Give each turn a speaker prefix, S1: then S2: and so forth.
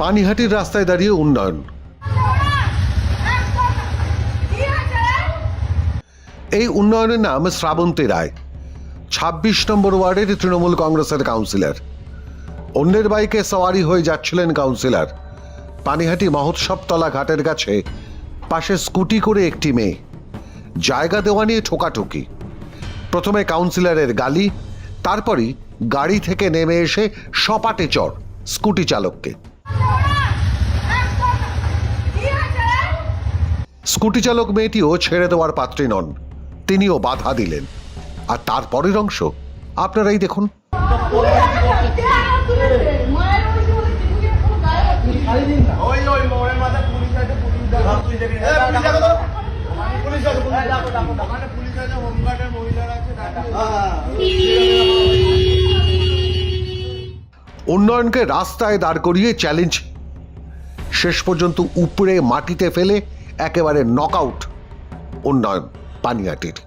S1: পানিহাটির রাস্তায় দাঁড়িয়ে উন্নয়ন। এই উন্নয়নের নাম শ্রাবন্তী রায়, ২৬ নম্বর ওয়ার্ডের তৃণমূল কংগ্রেসের কাউন্সিলর। অন্যের বাইকে সওয়ারি হয়ে যাচ্ছিলেন কাউন্সিলর। পানিহাটি মহোৎসবতলা ঘাটের কাছে পাশে স্কুটি করে একটি মেয়ে, জায়গা দেওয়া নিয়ে ঠোকাঠুকি। প্রথমে কাউন্সিলরের গালি, তারপরই গাড়ি থেকে নেমে এসে সপাটে চড় স্কুটি চালককে। স্কুটি চালক মেয়েটিও ছেড়ে দেওয়ার পাত্রী নন, তিনিও বাধা দিলেন। আর তারপরের অংশ আপনারাই দেখুন। উন্নয়নকে রাস্তায় দাঁড় করিয়ে চ্যালেঞ্জ, শেষ পর্যন্ত উপরে মাটিতে ফেলে একেবারে নকআউট উন্নয়ন পানিহাটির।